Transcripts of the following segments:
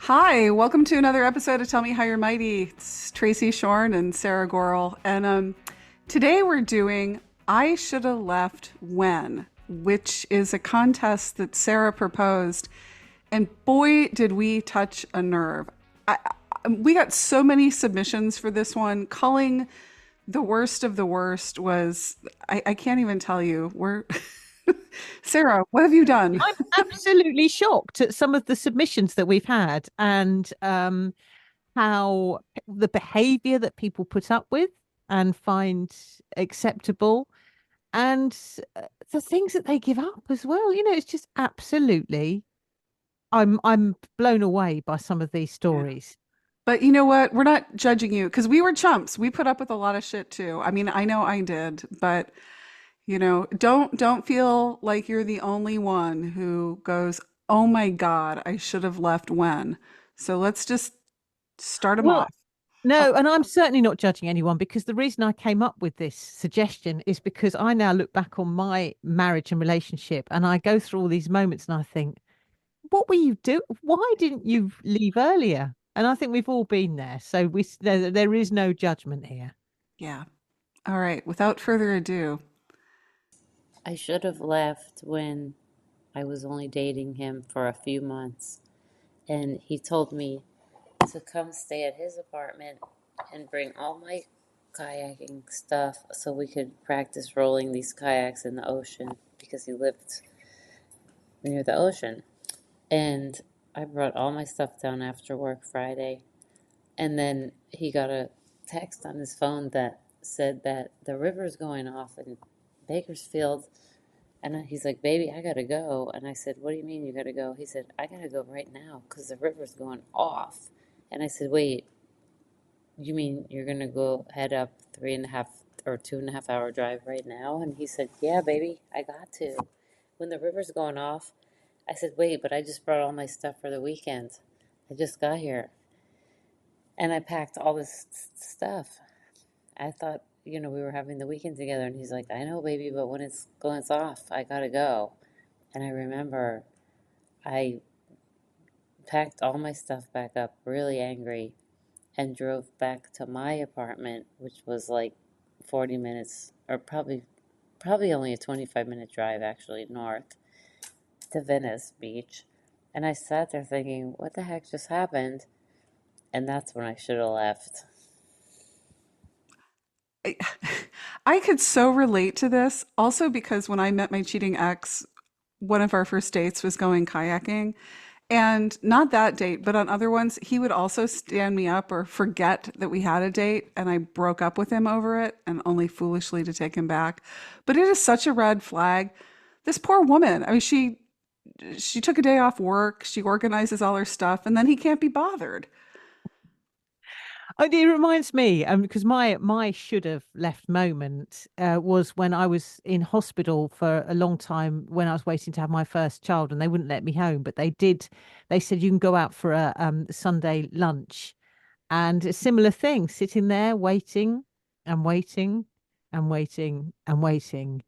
Hi, welcome to another episode of Tell Me How You're Mighty. It's Tracy Shorn and Sarah Gorel. And today we're doing I Should Have Left When, which is a contest that Sarah proposed. And boy, did we touch a nerve. We got so many submissions for this one. Calling the worst of the worst was, I can't even tell you. We're Sarah, what have you done? I'm absolutely shocked at some of the submissions that we've had and how the behavior that people put up with and find acceptable and the things that they give up as well. It's just absolutely I'm blown away by some of these stories. But you know what? We're not judging you because we were chumps. We put up with a lot of shit too. I mean, I know I did, but don't feel like you're the only one who goes, "Oh my God, I should have left when." So let's just start them Well, off. Oh, no, and I'm certainly not judging anyone because the reason I came up with this suggestion is because I now look back on my marriage and relationship and I go through all these moments and I think, what were you do? Why didn't you leave earlier? And I think we've all been there. So there is no judgment here. yeah. All right. Without further ado, I should have left when I was only dating him for a few months. And he told me to come stay at his apartment and bring all my kayaking stuff so we could practice rolling these kayaks in the ocean because he lived near the ocean. And I brought all my stuff down after work Friday. And then he got a text on his phone that said that the river's going off in Bakersfield. And he's like, "Baby, I gotta go." And I said, "What do you mean you gotta go?" He said, "I gotta go right now because the river's going off." And I said, "Wait, you mean you're gonna go head up 3.5 or 2.5 hour drive right now?" And he said, "Yeah, baby, I got to. When the river's going off." I said, "Wait, but I just brought all my stuff for the weekend. I just got here." And I packed all this stuff. I thought, we were having the weekend together. And he's like, "I know, baby, but when it's going off, I gotta go." And I remember I packed all my stuff back up, really angry, and drove back to my apartment, which was like 40 minutes, or probably only a 25-minute drive actually north to Venice Beach. And I sat there thinking, what the heck just happened? And that's when I should have left. I, I could so relate to this. Also, because when I met my cheating ex, one of our first dates was going kayaking. And not that date, but on other ones, he would also stand me up or forget that we had a date. And I broke up with him over it and only foolishly to take him back. But it is such a red flag. This poor woman, I mean, she took a day off work, she organizes all her stuff, and then he can't be bothered. Oh, it reminds me, because my should have left moment was when I was in hospital for a long time when I was waiting to have my first child, and they wouldn't let me home, but they did. They said you can go out for a Sunday lunch, and a similar thing, sitting there waiting and waiting and waiting and waiting.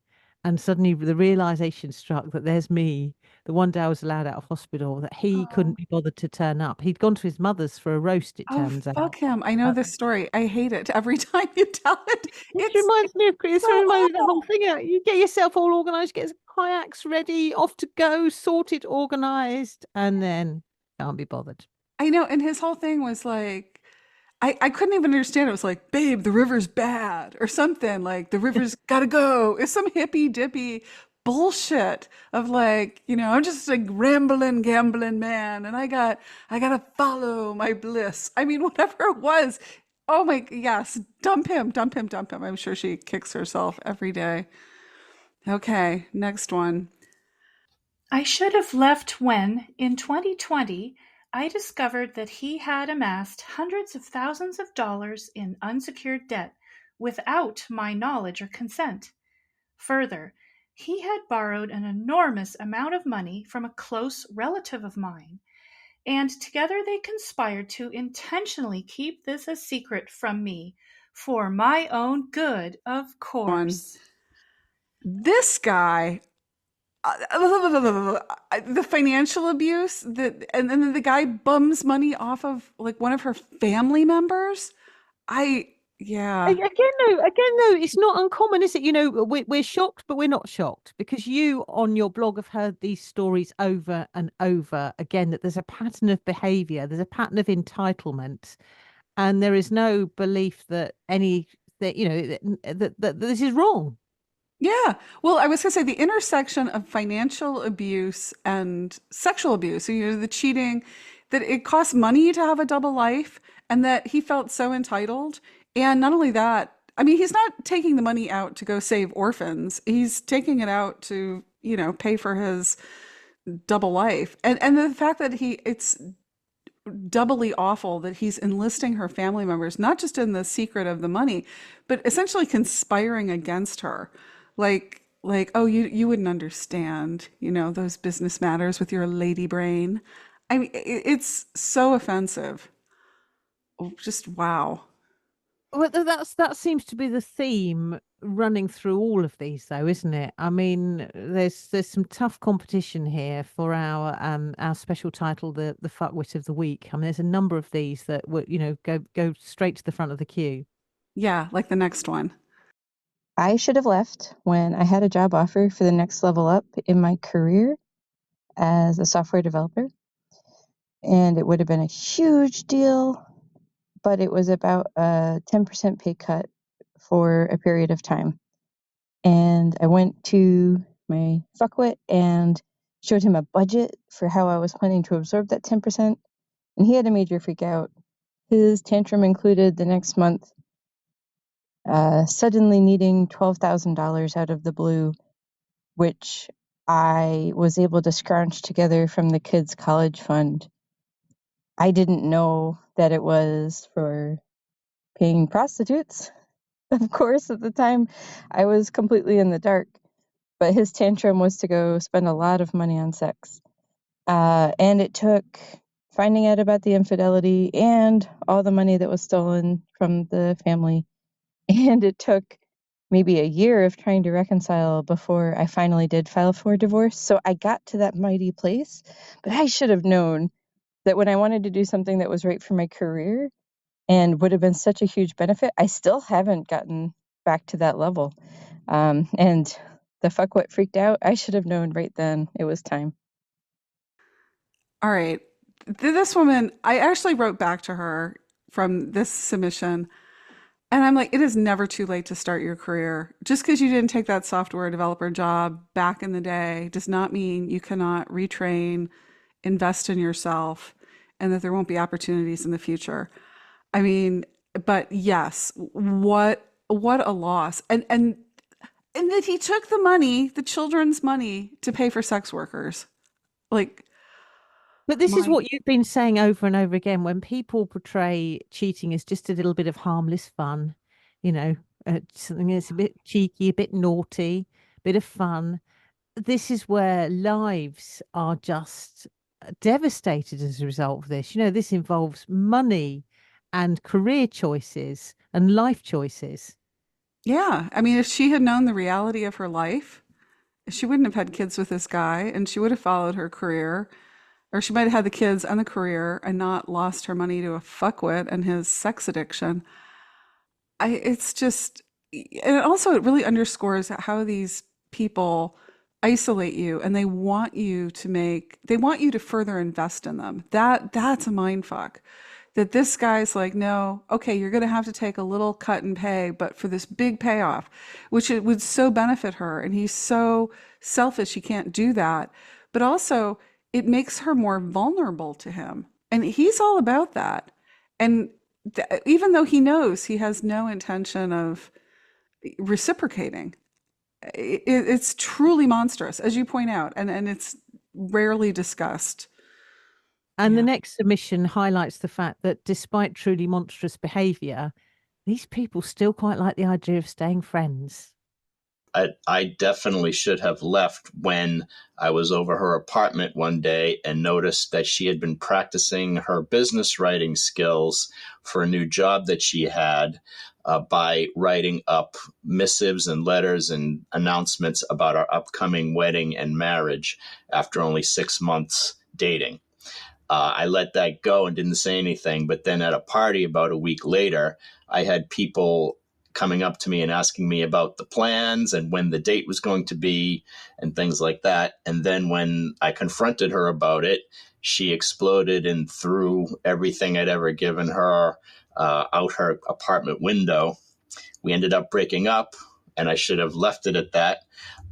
And suddenly the realization struck that there's me, the one day I was allowed out of hospital, that he couldn't Oh, be bothered to turn up. He'd gone to his mother's for a roast, it oh, turns out. fuck him. I know Uh, this story. I hate it every time you tell it. This It's reminds me of Chris. so This reminds me of the whole awful. thing. You get yourself all organized, get kayaks ready, off to go, sorted, organized, and then can't be bothered. I know. And his whole thing was like, I couldn't even understand. It was like, babe, the river's bad or something. Like, the river's gotta go. It's some hippy dippy bullshit of like, I'm just a rambling, gambling man and I gotta follow my bliss. I mean, whatever it was. Oh my, yes, dump him, dump him, dump him. I'm sure she kicks herself every day. Okay, next one. I should have left when, in 2020, I discovered that he had amassed hundreds of thousands of dollars in unsecured debt without my knowledge or consent. Further, he had borrowed an enormous amount of money from a close relative of mine, and together they conspired to intentionally keep this a secret from me for my own good, of One. course. This guy, the financial abuse that, and then the guy bums money off of like one of her family members. Yeah. Again, though, it's not uncommon, is it? We're shocked, but we're not shocked because you on your blog have heard these stories over and over again, that there's a pattern of behavior, there's a pattern of entitlement, and there is no belief that that this is wrong. Yeah. Well, I was going to say the intersection of financial abuse and sexual abuse, so, the cheating, that it costs money to have a double life, and that he felt so entitled. And not only that, I mean, he's not taking the money out to go save orphans. He's taking it out to, pay for his double life. And the fact that it's doubly awful that he's enlisting her family members, not just in the secret of the money, but essentially conspiring against her. Like, oh, you wouldn't understand, those business matters with your lady brain. I mean, it's so offensive. Just wow. Well, that seems to be the theme running through all of these, though, isn't it? I mean, there's some tough competition here for our special title, the fuckwit of the week. I mean, there's a number of these that would go straight to the front of the queue. Yeah, like the next one. I should have left when I had a job offer for the next level up in my career as a software developer. And it would have been a huge deal, but it was about a 10% pay cut for a period of time. And I went to my fuckwit and showed him a budget for how I was planning to absorb that 10%. And he had a major freak out. His tantrum included the next month suddenly needing $12,000 out of the blue, which I was able to scrounge together from the kids' college fund. I didn't know that it was for paying prostitutes. Of course, at the time, I was completely in the dark. But his tantrum was to go spend a lot of money on sex. And it took finding out about the infidelity and all the money that was stolen from the family. And it took maybe a year of trying to reconcile before I finally did file for divorce. So I got to that mighty place, but I should have known that when I wanted to do something that was right for my career and would have been such a huge benefit, I still haven't gotten back to that level. And the fuckwit freaked out. I should have known right then it was time. All right. This woman, I actually wrote back to her from this submission. And I'm like, it is never too late to start your career. Just because you didn't take that software developer job back in the day does not mean you cannot retrain, invest in yourself, and that there won't be opportunities in the future. I mean, but yes, what a loss. And that he took the money, the children's money, to pay for sex workers. Like, but this is what you've been saying over and over again. When people portray cheating as just a little bit of harmless fun, something that's a bit cheeky, a bit naughty, a bit of fun. This is where lives are just devastated as a result of this. This involves money and career choices and life choices. Yeah. I mean, if she had known the reality of her life, she wouldn't have had kids with this guy, and she would have followed her career. Or she might have had the kids and the career and not lost her money to a fuckwit and his sex addiction. It's just, and also it really underscores how these people isolate you, and they want you to further invest in them. That's a mind fuck. That this guy's like, no, okay, you're going to have to take a little cut and pay, but for this big payoff, which it would so benefit her. And he's so selfish, he can't do that. But also, it makes her more vulnerable to him. And he's all about that. And even though he knows he has no intention of reciprocating, it's truly monstrous, as you point out, and it's rarely discussed. And the next submission highlights the fact that despite truly monstrous behavior, these people still quite like the idea of staying friends. I definitely should have left when I was over her apartment one day and noticed that she had been practicing her business writing skills for a new job that she had by writing up missives and letters and announcements about our upcoming wedding and marriage after only 6 months dating. I let that go and didn't say anything. But then at a party about a week later, I had people coming up to me and asking me about the plans and when the date was going to be and things like that. And then when I confronted her about it, she exploded and threw everything I'd ever given her out her apartment window. We ended up breaking up, and I should have left it at that.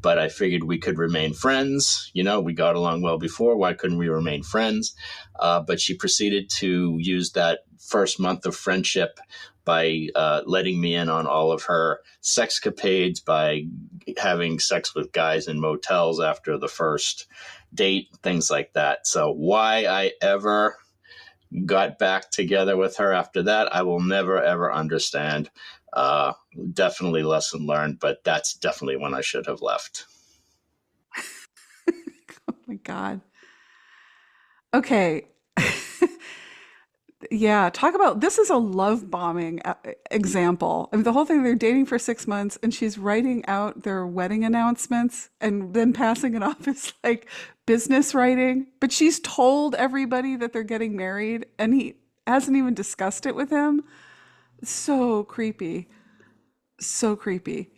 But I figured we could remain friends. You know, we got along well before. Why couldn't we remain friends? But she proceeded to use that first month of friendship by letting me in on all of her sexcapades, by having sex with guys in motels after the first date, things like that. So why I ever got back together with her after that, I will never, ever understand. Definitely lesson learned, but that's definitely when I should have left. Oh my God. Okay. Yeah, talk about this is a love bombing example. I mean, the whole thing, they're dating for 6 months and she's writing out their wedding announcements and then passing it off as like business writing. But she's told everybody that they're getting married and he hasn't even discussed it with him. So creepy. So creepy.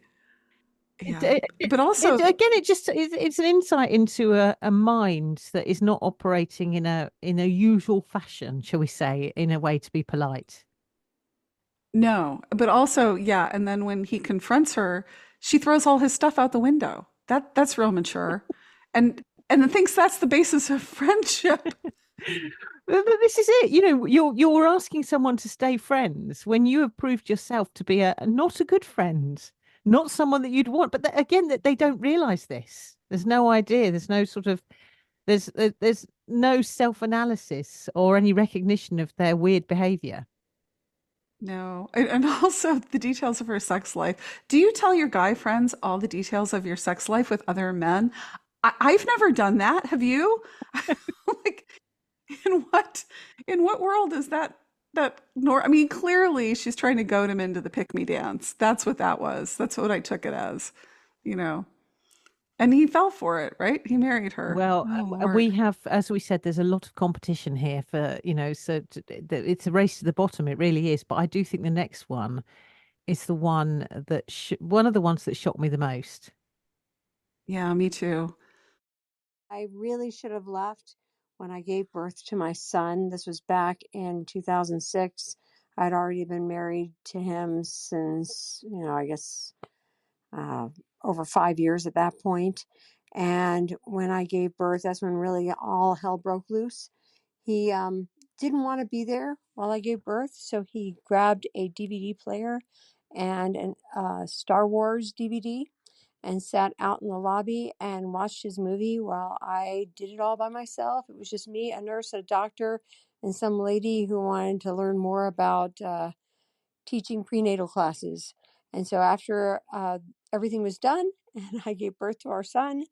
Yeah. But also, again, it's an insight into a mind that is not operating in a usual fashion, shall we say, in a way to be polite. no, but also, yeah. And then when he confronts her, she throws all his stuff out the window. That's real mature. And thinks that's the basis of friendship. But this is it. You know, you're asking someone to stay friends when you have proved yourself to be not a good friend, not someone that you'd want. But again, that they don't realize this. There's no idea. There's no sort of there's no self-analysis or any recognition of their weird behavior. No. And also the details of her sex life. Do you tell your guy friends all the details of your sex life with other men? I've never done that. Have you? Like, in what world is that I mean, clearly she's trying to goad him into the pick me dance. That's what that was. That's what I took it as, you know. And he fell for it, right? He married her. Well, Oh, Lord. we have, as we said, there's a lot of competition here for, you know, so it's a race to the bottom. It really is. But I do think the next one is the one that one of the ones that shocked me the most. Yeah, me too. I really should have left when I gave birth to my son. This was back in 2006. I'd already been married to him since, I guess over 5 years at that point. And when I gave birth, that's when really all hell broke loose. He didn't want to be there while I gave birth, so he grabbed a DVD player and a Star Wars DVD and sat out in the lobby and watched his movie while I did it all by myself. It was just me, a nurse, a doctor, and some lady who wanted to learn more about teaching prenatal classes. And so after everything was done and I gave birth to our son,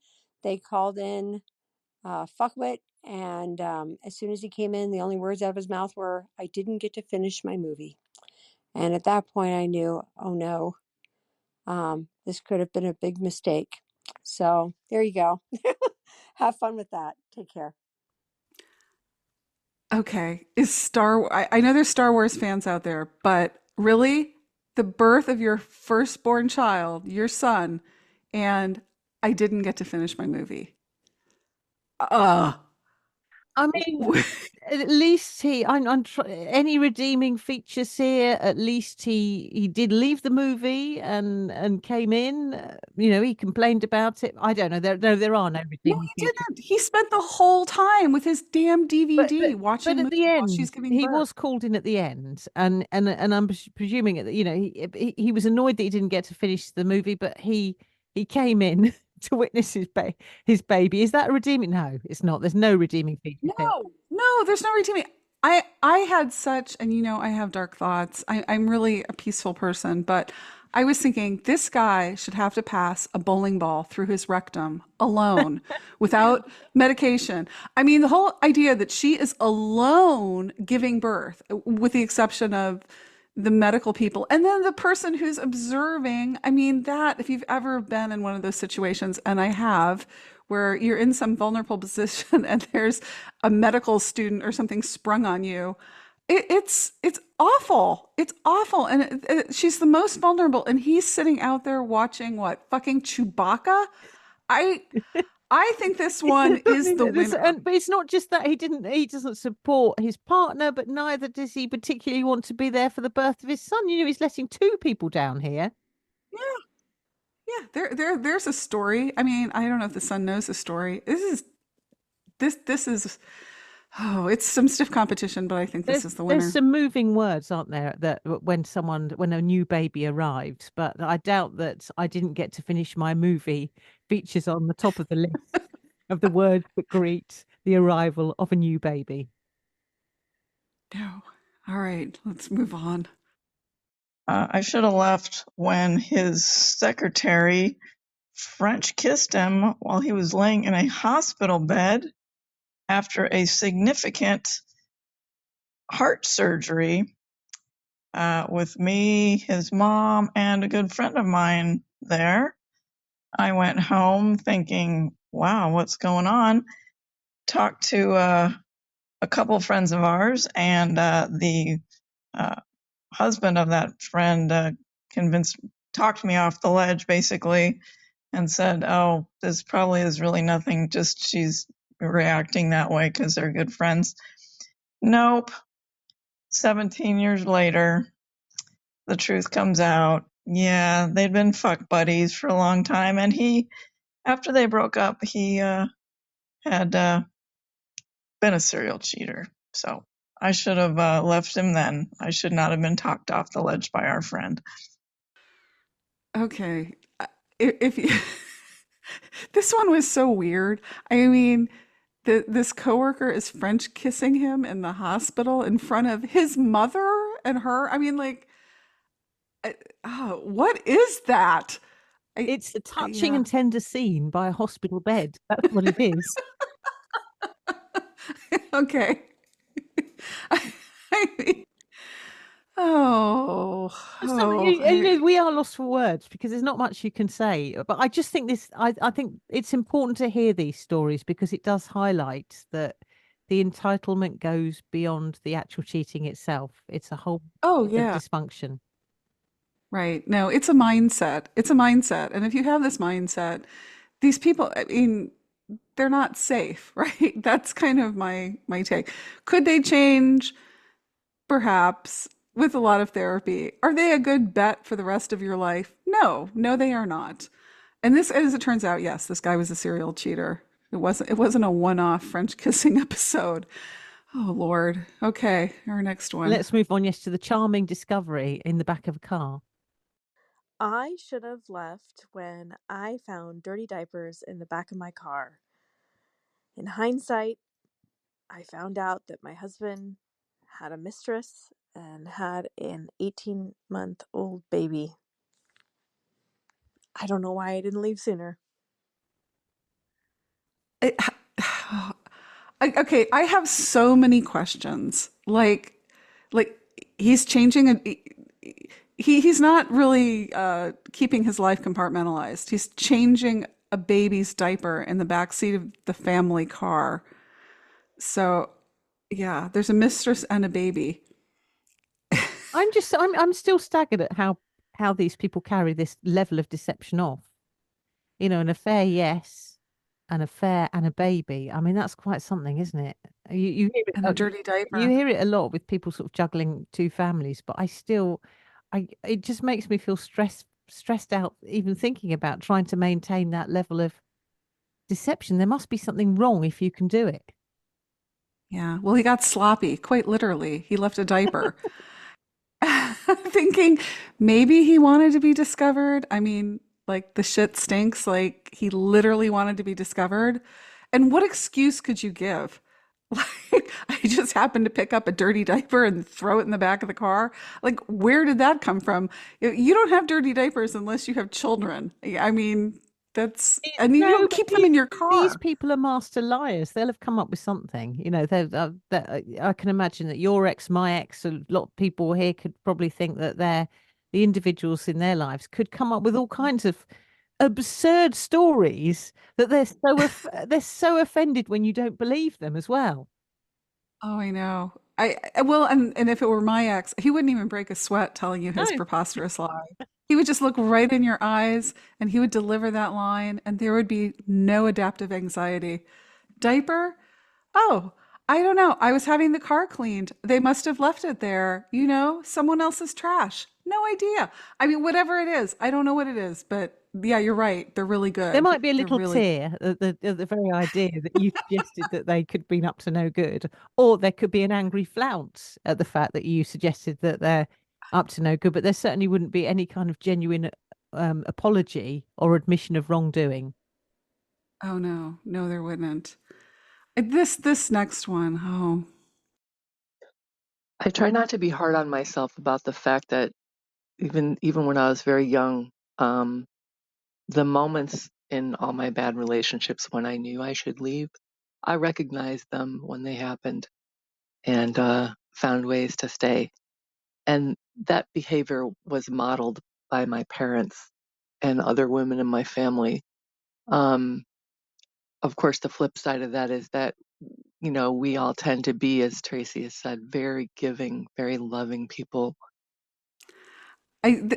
they called in Fuckwit. And as soon as he came in, the only words out of his mouth were, "I didn't get to finish my movie." And at that point, I knew, oh no, this could have been a big mistake. So there you go. Have fun with that. Take care. Okay. I know there's Star Wars fans out there, but really? The birth of your firstborn child, your son, and I didn't get to finish my movie. I mean, at least any redeeming features here. At least he did leave the movie and came in. You know, he complained about it. I don't know. There are no No, redeeming he features. didn't. He spent the whole time with his damn DVD watching But at movie the while end, she's giving he birth. was called in at the end, and I'm presuming that he was annoyed that he didn't get to finish the movie, but he came in to witness his baby. Is that a redeeming? No, it's not. There's no redeeming feature. No, there's no redeeming. I had such, and I have dark thoughts. I'm really a peaceful person, but I was thinking this guy should have to pass a bowling ball through his rectum alone without medication. I mean, the whole idea that she is alone giving birth, with the exception of the medical people, and then the person who's observing. I mean, that if you've ever been in one of those situations, and I have, where you're in some vulnerable position and there's a medical student or something sprung on you, it's awful. It's awful, and she's the most vulnerable, and he's sitting out there watching what, fucking Chewbacca. I I think this one is the winner. But it's not just that he doesn't support his partner, but neither does he particularly want to be there for the birth of his son. You know, he's letting two people down here. Yeah, there's a story. I mean, I don't know if the son knows the story. This is oh, it's some stiff competition, but I think this is the winner. There's some moving words, aren't there, that when a new baby arrived, but I doubt that I didn't get to finish my movie features on the top of the list of the words that greet the arrival of a new baby. No. All right, let's move on. I should have left when his secretary French kissed him while he was laying in a hospital bed after a significant heart surgery, with me, his mom, and a good friend of mine there. I went home thinking, wow, what's going on? Talked to a couple friends of ours, and the husband of that friend talked me off the ledge, basically, and said, oh, this probably is really nothing, just she's reacting that way because they're good friends. Nope. 17 years later, the truth comes out. Yeah, they'd been fuck buddies for a long time, and after they broke up, he had been a serial cheater. So I should have left him then. I should not have been talked off the ledge by our friend. Okay. If you this one was so weird. I mean, this coworker is French kissing him in the hospital in front of his mother and her. I mean, like, oh, what is that? It's a touching and tender scene by a hospital bed. That's what it is. Okay. I mean, we are lost for words because there's not much you can say. But I just think I think it's important to hear these stories because it does highlight that the entitlement goes beyond the actual cheating itself. It's a whole dysfunction. Right. No, it's a mindset. It's a mindset. And if you have this mindset, these people, I mean, they're not safe, right? That's kind of my take. Could they change? Perhaps, with a lot of therapy. Are they a good bet for the rest of your life? No, they are not. And this, as it turns out, yes, this guy was a serial cheater. It wasn't a one-off French kissing episode. Oh, Lord. Okay, our next one. Let's move on, to the charming discovery in the back of a car. I should have left when I found dirty diapers in the back of my car. In hindsight, I found out that my husband had a mistress and had an 18-month-old baby. I don't know why I didn't leave sooner. Okay, I have so many questions. Like he's changing he's not really keeping his life compartmentalized. He's changing a baby's diaper in the back seat of the family car. So, yeah, there's a mistress and a baby. I'm still staggered at how these people carry this level of deception off. You know, an affair, yes, an affair and a baby. I mean, that's quite something, isn't it? You hear it, and a dirty diaper. You hear it a lot with people sort of juggling two families, but it just makes me feel stressed out even thinking about trying to maintain that level of deception. There must be something wrong if you can do it. Yeah, well, he got sloppy, quite literally. He left a diaper. Thinking maybe he wanted to be discovered. I mean, like, the shit stinks. Like, he literally wanted to be discovered. And what excuse could you give? Like, I just happened to pick up a dirty diaper and throw it in the back of the car. Like, where did that come from? You don't have dirty diapers unless you have children. I mean, and you No, don't but keep them in your these car. people are master liars. They'll have come up with something. I can imagine that your ex, my ex, a lot of people here could probably think that the individuals in their lives could come up with all kinds of absurd stories that they're so offended when you don't believe them as well. Oh, I know. Well, and if it were my ex, he wouldn't even break a sweat telling you his No. preposterous lie. He would just look right in your eyes and he would deliver that line, and there would be no adaptive anxiety. Diaper? Oh, I don't know. I was having the car cleaned. They must have left it there, someone else's trash. No idea. I mean, whatever it is, I don't know what it is, but yeah, you're right. They're really There good. might be a They're little really tear at the very idea that you suggested that they could have been up to no good, or there could be an angry flounce at the fact that you suggested that they're up to no good, but there certainly wouldn't be any kind of genuine apology or admission of wrongdoing. Oh no, no, there wouldn't. This next one, oh, I try not to be hard on myself about the fact that even when I was very young, the moments in all my bad relationships when I knew I should leave, I recognized them when they happened and found ways to stay. And that behavior was modeled by my parents and other women in my family. Um, of course, the flip side of that is that, we all tend to be, as Tracy has said, very giving, very loving people.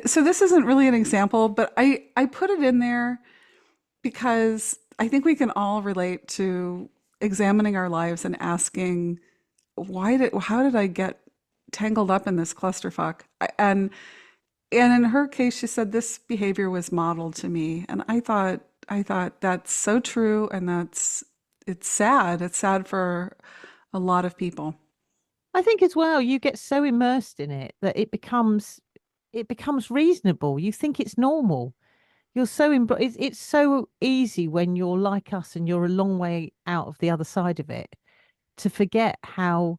so this isn't really an example, but I put it in there because I think we can all relate to examining our lives and asking, how did I get tangled up in this clusterfuck? And in her case, she said this behavior was modeled to me, and I thought that's so true, and it's sad. It's sad for a lot of people. I think as well, you get so immersed in it that it becomes reasonable. You think it's normal. It's so easy when you're like us and you're a long way out of the other side of it to forget how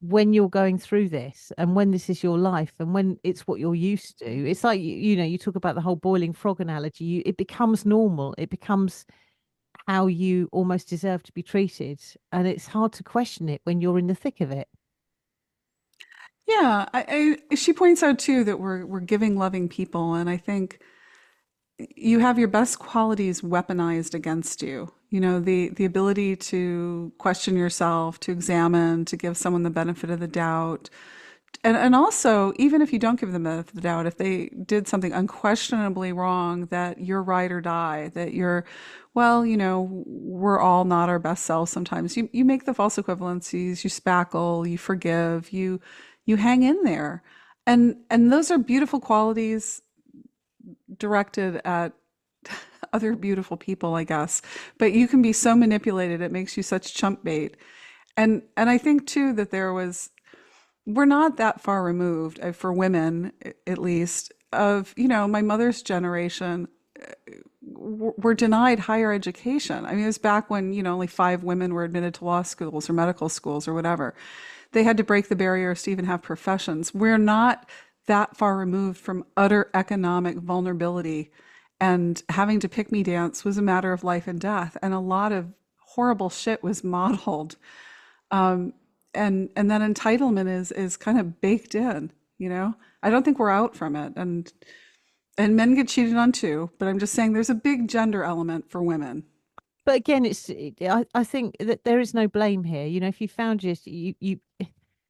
when you're going through this and when this is your life and when it's what you're used to, it's like you talk about the whole boiling frog analogy. It becomes normal. It becomes how you almost deserve to be treated, and it's hard to question it when you're in the thick of it. Yeah, she points out too that we're giving, loving people, and I think you have your best qualities weaponized against you. The ability to question yourself, to examine, to give someone the benefit of the doubt. And also, even if you don't give them the benefit of the doubt, if they did something unquestionably wrong, that you're ride or die, that well, we're all not our best selves sometimes. You make the false equivalencies, you spackle, you forgive, you hang in there. And those are beautiful qualities directed at other beautiful people, I guess. But you can be so manipulated, it makes you such chump bait. And I think too that we're not that far removed, for women at least, of, my mother's generation were denied higher education. I mean, it was back when, only 5 women were admitted to law schools or medical schools or whatever. They had to break the barriers to even have professions. We're not that far removed from utter economic vulnerability, and having to pick me dance was a matter of life and death. And a lot of horrible shit was modeled. Um, and that entitlement is kind of baked in. I don't think we're out from it. And men get cheated on too, but I'm just saying there's a big gender element for women. But again, I think that there is no blame here. If you found you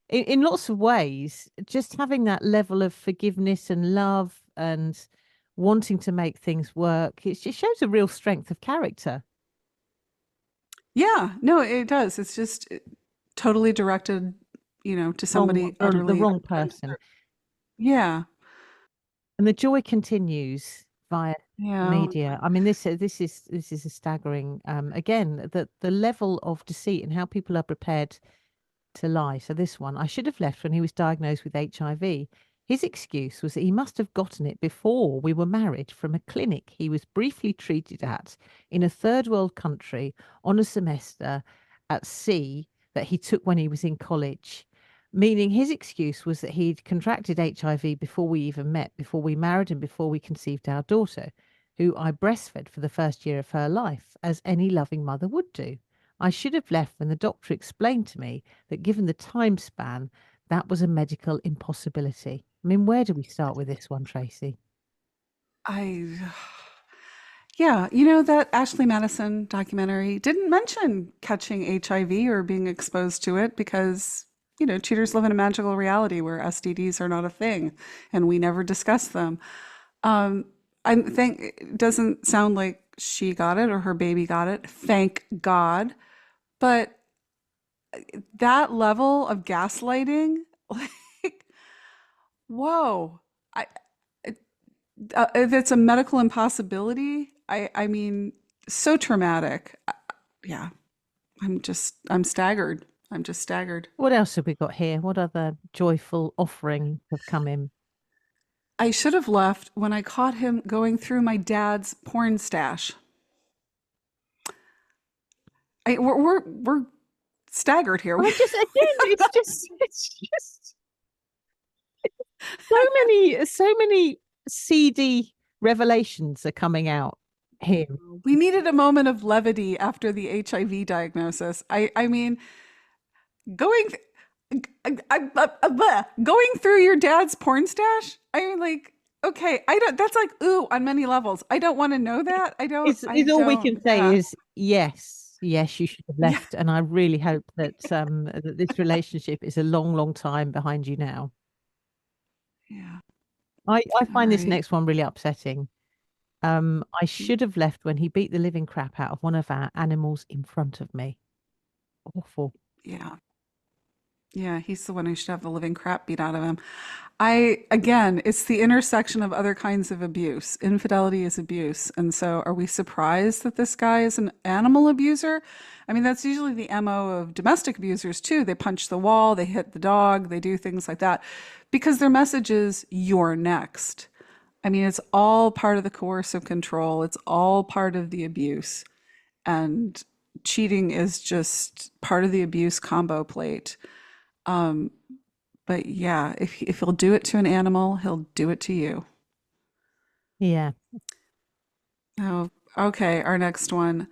in lots of ways, just having that level of forgiveness and love and wanting to make things work, it just shows a real strength of character. Yeah, no, it does. It's just totally directed, to somebody The utterly wrong person. Yeah. And the joy continues via Yeah. media. I mean, this is a staggering. Again, the level of deceit and how people are prepared to lie. So this one, I should have left when he was diagnosed with HIV. His excuse was that he must have gotten it before we were married from a clinic he was briefly treated at in a third world country on a semester at sea that he took when he was in college, meaning his excuse was that he'd contracted HIV before we even met, before we married, and before we conceived our daughter, who I breastfed for the first year of her life, as any loving mother would do. I should have left when the doctor explained to me that given the time span, that was a medical impossibility. I mean, where do we start with this one, Tracy? Yeah, that Ashley Madison documentary didn't mention catching HIV or being exposed to it because, cheaters live in a magical reality where STDs are not a thing and we never discuss them. I think it doesn't sound like she got it or her baby got it. Thank God. But that level of gaslighting, like, whoa. I, if it's a medical impossibility, I mean, so traumatic. Yeah, I'm staggered. I'm just staggered. What else have we got here? What other joyful offerings have come in? I should have left when I caught him going through my dad's porn stash. We're staggered here. I just again, it's just so many seedy revelations are coming out here. We needed a moment of levity after the HIV diagnosis. I mean, going going through your dad's porn stash. I mean, like, okay, I don't. That's like ooh on many levels. I don't want to know that. I don't. It's all we can say is yes, you should have Yeah. left, and I really hope that that this relationship is a long time behind you now. Yeah. I find this Right. next one really upsetting. I should have left when he beat the living crap out of one of our animals in front of me. Awful. Yeah. Yeah, he's the one who should have the living crap beat out of him. Again, it's the intersection of other kinds of abuse. Infidelity is abuse. And so are we surprised that this guy is an animal abuser? I mean, that's usually the MO of domestic abusers too. They punch the wall, they hit the dog, they do things like that because their message is you're next. I mean, it's all part of the coercive control. It's all part of the abuse. And cheating is just part of the abuse combo plate. But yeah, if he'll do it to an animal, he'll do it to you. Yeah. Oh, okay. Our next one.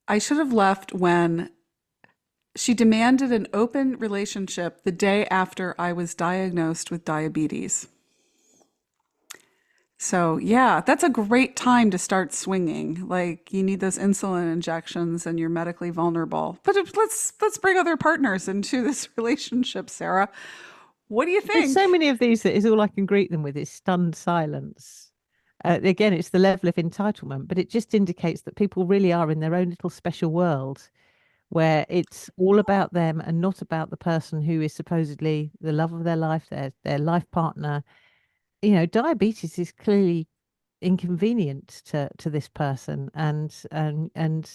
I should have left when she demanded an open relationship the day after I was diagnosed with diabetes. So yeah, that's a great time to start swinging. Like you need those insulin injections and you're medically vulnerable. But let's bring other partners into this relationship, Sarah. What do you There's think? so many of these that is all I can greet them with is stunned silence. Again, it's the level of entitlement, but it just indicates that people really are in their own little special world where it's all about them and not about the person who is supposedly the love of their life, their life partner. Diabetes is clearly inconvenient to this person, and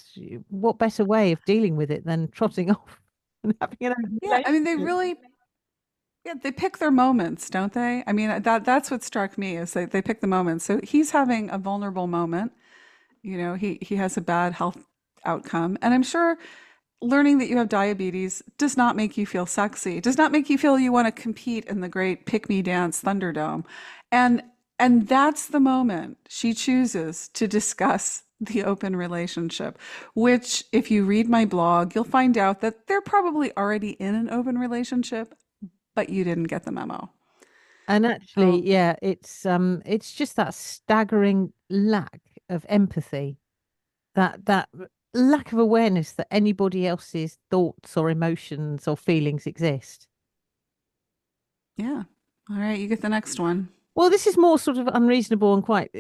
what better way of dealing with it than trotting off and having an open Yeah, I mean relationship? they pick their moments, don't they? I mean, that's what struck me is they pick the moments. So he's having a vulnerable moment. He has a bad health outcome, and I'm sure learning that you have diabetes does not make you feel sexy, does not make you feel you want to compete in the great pick me dance Thunderdome. And that's the moment she chooses to discuss the open relationship, which if you read my blog, you'll find out that they're probably already in an open relationship, but you didn't get the memo. And actually, So yeah, it's just that staggering lack of empathy, that lack of awareness that anybody else's thoughts or emotions or feelings exist. yeah. All right, you get the next one. Well, this is more sort of unreasonable and quite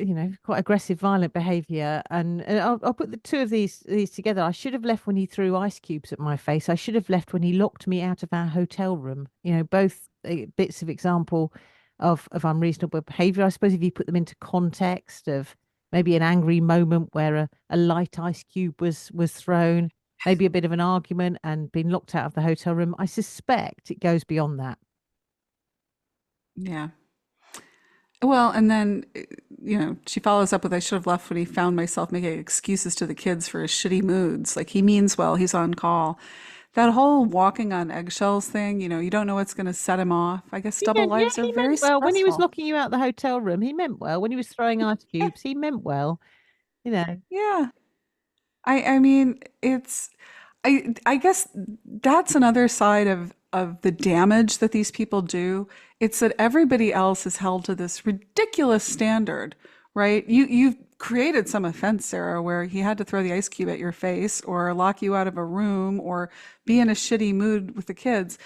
aggressive, violent behaviour. And I'll put the two of these together. I should have left when he threw ice cubes at my face. I should have left when he locked me out of our hotel room. Both bits of example of unreasonable behaviour. I suppose if you put them into context of maybe an angry moment where a light ice cube was thrown, maybe a bit of an argument and been locked out of the hotel room. I suspect it goes beyond that. Yeah. Well, and then, she follows up with, I should have left when he found myself making excuses to the kids for his shitty moods. Like, he means well, he's on call. That whole walking on eggshells thing, you don't know what's going to set him off. I guess He double meant, yeah, lives are he meant very well. When he was stressful. locking you out the hotel room, he meant well. When he was throwing ice Yeah, cubes, he meant well. You know, yeah. I mean, I guess that's another side of the damage that these people do. It's that everybody else is held to this ridiculous standard, right? You've created some offense, Sarah, where he had to throw the ice cube at your face or lock you out of a room or be in a shitty mood with the kids.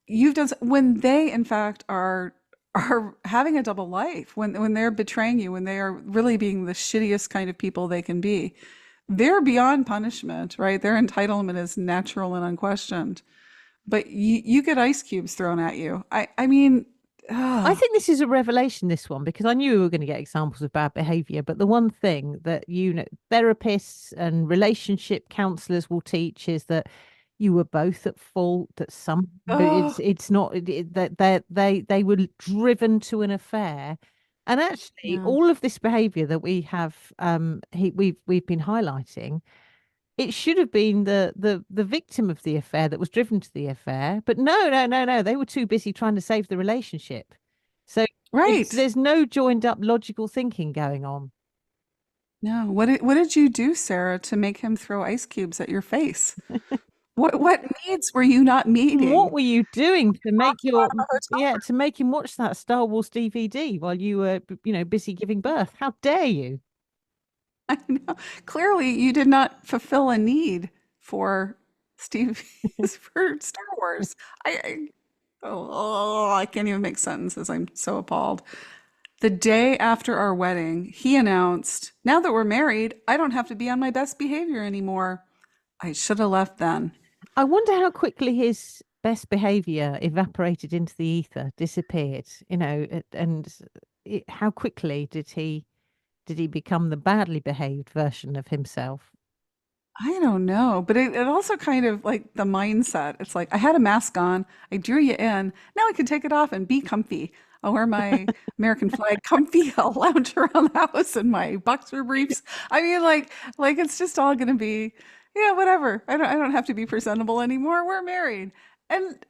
You've done when they in fact are having a double life, when they're betraying you, when they are really being the shittiest kind of people they can be. They're beyond punishment, right? Their entitlement is natural and unquestioned. But you get ice cubes thrown at you. I mean, I ah, think this is a revelation, this one, because I knew we were going to get examples of bad behavior. But the one thing that therapists and relationship counselors will teach is that you were both at fault. That some oh, it's not that they were driven to an affair, and actually yeah, all of this behavior that we have we've been highlighting, it should have been the victim of the affair that was driven to the affair. But no, no, no, no. They were too busy trying to save the relationship. So right. there's no joined up logical thinking going on. No, what did you do, Sarah, to make him throw ice cubes at your face? What needs were you not What meeting? were you doing to make Out your of a hotel yeah, to make him watch that Star Wars DVD while you were, busy giving birth? How dare you? room. I know. Clearly, you did not fulfill a need for Steve for Star Wars. I I can't even make sentences. I'm so appalled. The day after our wedding, he announced, "Now that we're married, I don't have to be on my best behavior anymore." I should have left then. I wonder how quickly his best behavior evaporated into the ether, disappeared, and how quickly did he become the badly behaved version of himself? I don't know, but it also kind of like the mindset. It's like I had a mask on, I drew you in. Now I can take it off and be comfy. I'll wear my American flag comfy. I'll lounge around the house in my boxer briefs. I mean, like it's just all gonna be, yeah, whatever. I don't have to be presentable anymore. We're married, and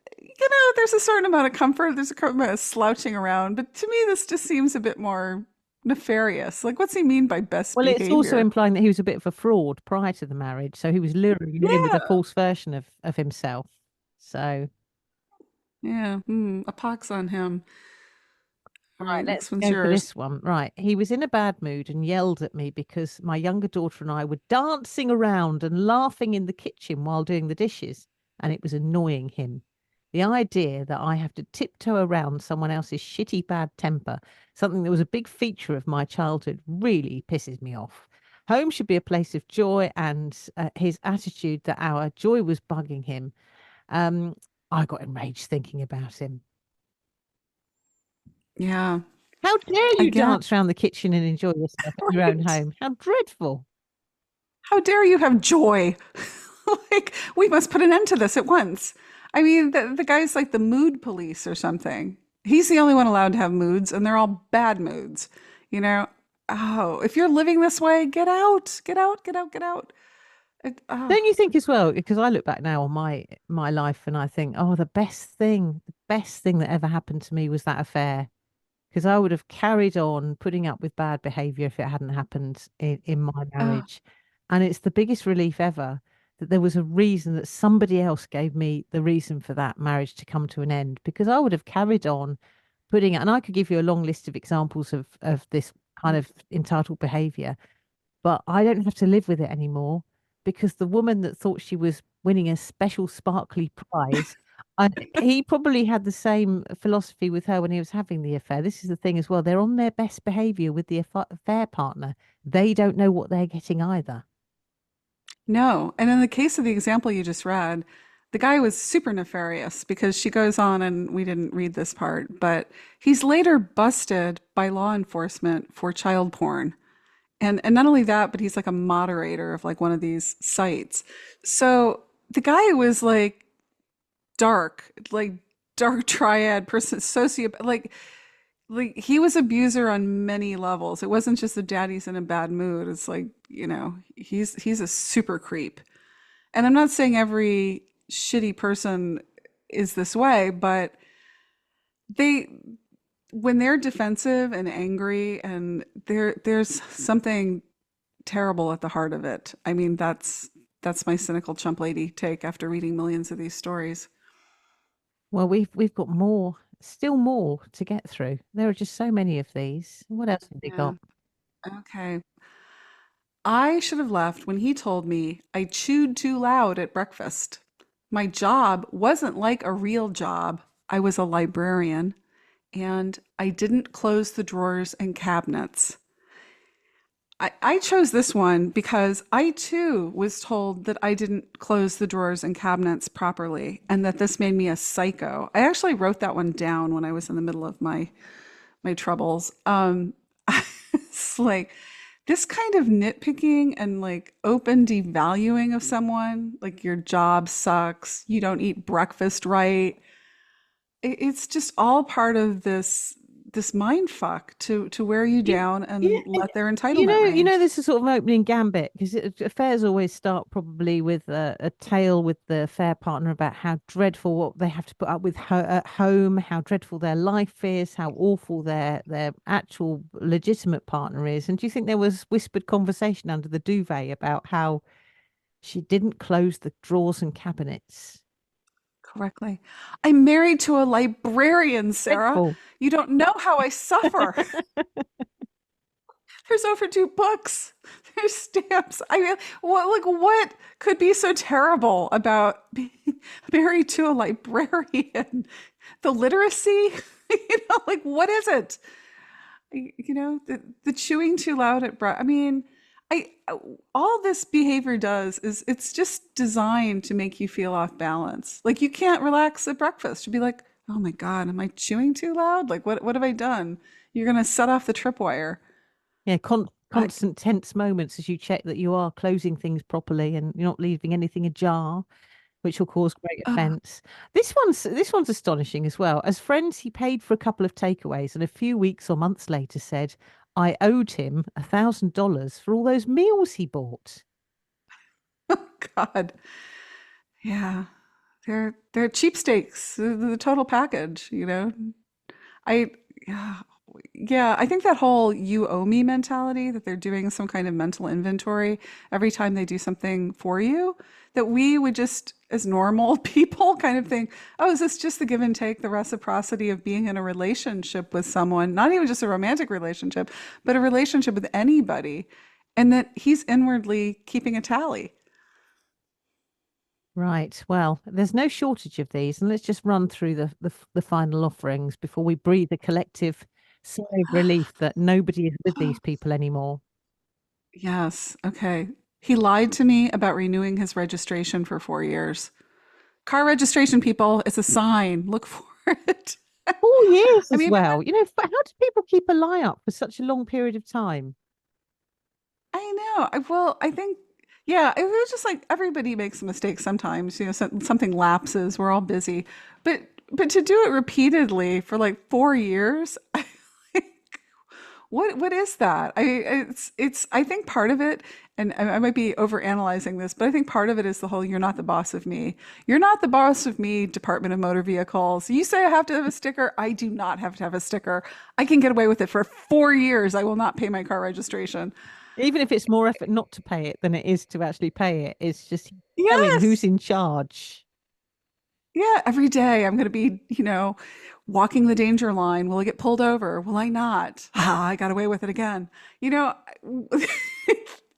there's a certain amount of comfort. There's a certain amount of slouching around, but to me, this just seems a bit more nefarious. Like, what's he mean by best Well, it's also behavior? implying that he was a bit of a fraud prior to the marriage, so he was luring you in with a Yeah. false version of himself. So, Yeah, a pox on him. All right, right, let's next one's go for yours. this one. Right, he was in a bad mood and yelled at me because my younger daughter and I were dancing around and laughing in the kitchen while doing the dishes, and it was annoying him. The idea that I have to tiptoe around someone else's shitty bad temper, something that was a big feature of my childhood, really pisses me off. Home should be a place of joy, and his attitude that our joy was bugging him. Um, I got enraged thinking about him. Yeah, How dare you again, dance around the kitchen and enjoy yourself at your own right. home? How dreadful. How dare you have joy? Like, we must put an end to this at once. I mean, the guy's like the mood police or something. He's the only one allowed to have moods, and they're all bad moods. You know? Oh, if you're living this way, get out, get out, get out, get out. Oh, Don't you think as well? Because I look back now on my life and I think, oh, the best thing that ever happened to me was that affair. Because I would have carried on putting up with bad behavior if it hadn't happened in my oh, marriage. And it's the biggest relief ever that there was a reason that somebody else gave me the reason for that marriage to come to an end. Because I would have carried on putting it, and I could give you a long list of examples of this kind of entitled behavior, but I don't have to live with it anymore because the woman that thought she was winning a special sparkly prize, he probably had the same philosophy with her when he was having the affair. This is the thing as well. They're on their best behavior with the affair partner. They don't know what they're getting either. no. And in the case of the example you just read, the guy was super nefarious because she goes on, and we didn't read this part, but he's later busted by law enforcement for child porn. And not only that, but he's like a moderator of like one of these sites. So the guy was like dark triad person, sociopath, like he was abuser on many levels. It wasn't just the daddy's in a bad mood. It's like, he's a super creep. And I'm not saying every shitty person is this way, but they when they're defensive and angry and there's something terrible at the heart of it. I mean, that's my cynical chump lady take after reading millions of these stories. Well, we've got more, still more to get through. There are just so many of these. What else have we Yeah. got? Okay. I should have left when he told me I chewed too loud at breakfast. My job wasn't like a real job. I was a librarian, and I didn't close the drawers and cabinets. I chose this one because I too was told that I didn't close the drawers and cabinets properly and that this made me a psycho. I actually wrote that one down when I was in the middle of my troubles. It's like this kind of nitpicking and like open devaluing of someone, like your job sucks, you don't eat breakfast right. It's just all part of this mind fuck to wear you Y- down Yeah, and and let their entitlement reign. this is sort of an opening gambit because affairs always start probably with a tale with the affair partner about how dreadful what they have to put up with at home, how dreadful their life is, how awful their actual legitimate partner is. And do you think there was whispered conversation under the duvet about how she didn't close the drawers and cabinets? Correctly. I'm married to a librarian, Sarah. Dreadful. You don't know how I suffer. There's overdue books. There's stamps. I mean, what could be so terrible about being married to a librarian? The literacy, like what is it? The chewing too loud at I mean, I all this behavior does is it's just designed to make you feel off balance. Like you can't relax at breakfast. You'd be like, "Oh my God, am I chewing too loud? Like what have I done?" You're gonna set off the tripwire. Yeah, I, constant tense moments as you check that you are closing things properly and you're not leaving anything ajar, which will cause great uh, offense. This one's astonishing as well. As friends, he paid for a couple of takeaways and a few weeks or months later said, I owed him $1,000 for all those meals he bought. God, yeah, they're cheapsteaks, the total package. I yeah, yeah, I think that whole "you owe me" mentality, that they're doing some kind of mental inventory every time they do something for you, that we would just, as normal people, kind of think, oh, is this just the give and take, the reciprocity of being in a relationship with someone, not even just a romantic relationship, but a relationship with anybody, and that he's inwardly keeping a tally. Right. Well, there's no shortage of these, and let's just run through the final offerings before we breathe a collective sigh of relief that nobody is with these people anymore. Yes, okay. He lied to me about renewing his registration for 4 years. Car registration, people, it's a sign. Look for it. 4 years I as mean, well. How do people keep a lie up for such a long period of time? I know. I think, yeah, it was just like everybody makes mistakes sometimes. Something lapses. We're all busy, but to do it repeatedly for like 4 years, what is that? It's I think part of it, and I might be overanalyzing this, but I think part of it is the whole "you're not the boss of me." You're not the boss of me, Department of Motor Vehicles. You say I have to have a sticker. I do not have to have a sticker. I can get away with it for 4 years. I will not pay my car registration. Even if it's more effort not to pay it than it is to actually pay it, it's just knowing who's Yes. in charge. Yeah, every day I'm going to be, walking the danger line. Will I get pulled over? Will I not? Ah, I got away with it again. You know,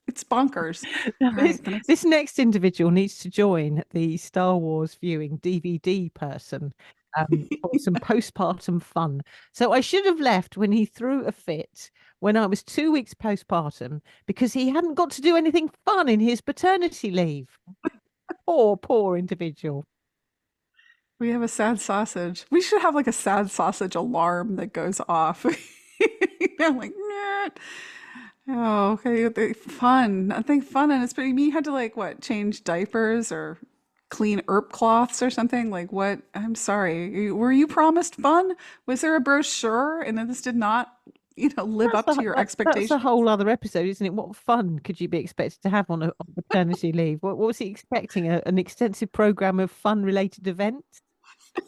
it's bonkers. Now, All this right, the next. this next individual needs to join the Star Wars viewing DVD person for some postpartum fun. So I should have left when he threw a fit when I was 2 weeks postpartum because he hadn't got to do anything fun in his paternity leave. Poor individual. We have a sad sausage. We should have like a sad sausage alarm that goes off. Like, "Nyeh." Oh, okay. Fun. Nothing fun. And it's, but you had to like what, change diapers or clean herb cloths or something. Like what? I'm sorry. Were you promised fun? Was there a brochure and this did not, live up to your That's a expectations? whole other episode, isn't it? What fun could you be expected to have on maternity leave? What was he expecting? An extensive program of fun-related events?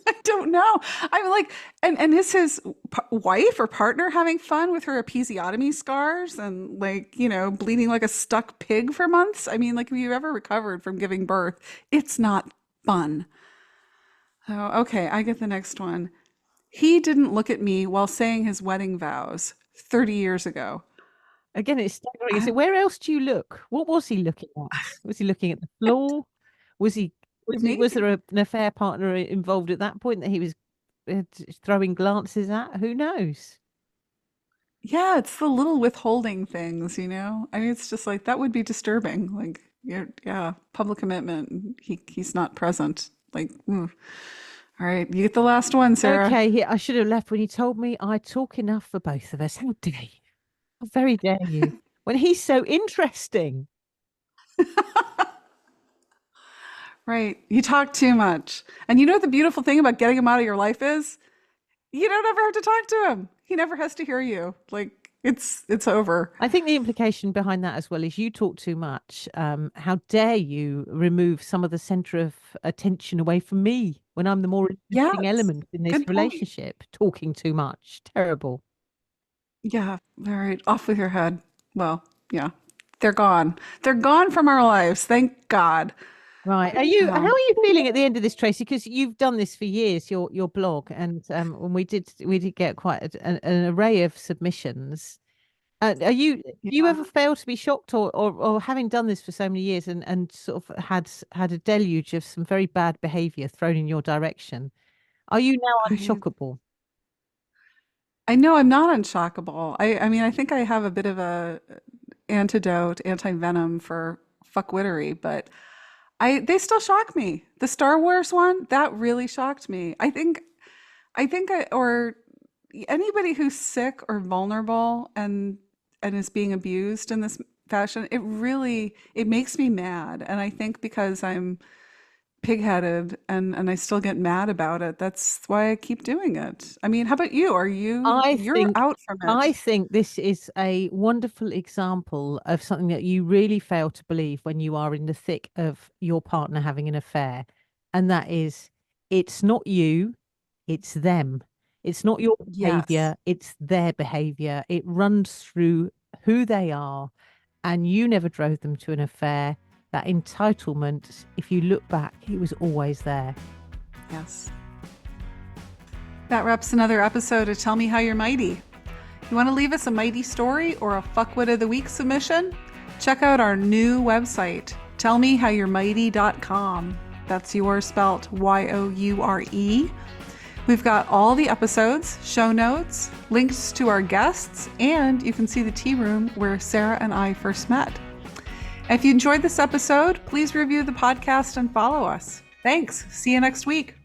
I don't know. I'm like, and is his wife or partner having fun with her episiotomy scars and like, bleeding like a stuck pig for months? I mean, like, if you've ever recovered from giving birth, it's not fun. Oh, okay, I get the next one. He didn't look at me while saying his wedding vows 30 years ago. Again, it's staggering. I, So where else do you look? What was he looking at? Was he looking at the floor? Was he was maybe. there an affair partner involved at that point that he was throwing glances at? Who knows? Yeah, it's the little withholding things. I mean, it's just like that would be disturbing. Like, yeah, public commitment. He's not present. Like, all right, you get the last one, Sarah. Okay, I should have left when he told me I talk enough for both of us. How dare you? How very dare you? When he's so interesting. Right, you talk too much. And you know what the beautiful thing about getting him out of your life is? You don't ever have to talk to him. He never has to hear you. Like it's over. I think the implication behind that as well is you talk too much. How dare you remove some of the center of attention away from me when I'm the more interesting Yes, element in this good point. relationship? Talking too much. Terrible. Yeah, all right, off with your head. Well, yeah, they're gone. They're gone from our lives. Thank God. Right. How are Um, you feeling at the end of this, Tracy? Because you've done this for years, your blog, and when we did get quite an array of submissions. Do you yeah. ever fail to be shocked or having done this for so many years and sort of had a deluge of some very bad behavior thrown in your direction? Are you now I unshockable? I know I'm not unshockable. I mean, I think I have a bit of a antidote, anti-venom for fuckwittery, but they still shock me. The Star Wars one, that really shocked me. Or anybody who's sick or vulnerable and is being abused in this fashion, it makes me mad. And I think because I'm pigheaded and I still get mad about it, that's why I keep doing it. I mean, how about you? I You're think out from I it? think this is a wonderful example of something that you really fail to believe when you are in the thick of your partner having an affair. And that is, it's not you, it's them. It's not your Yes. behavior, it's their behavior. It runs through who they are, and you never drove them to an affair. That entitlement, if you look back, it was always there. Yes. That wraps another episode of Tell Me How You're Mighty. You want to leave us a mighty story or a fuckwit of the week submission? Check out our new website, tellmehowyourmighty.com. That's yours spelt YOURE. We've got all the episodes, show notes, links to our guests, and you can see the tea room where Sarah and I first met. If you enjoyed this episode, please review the podcast and follow us. Thanks. See you next week.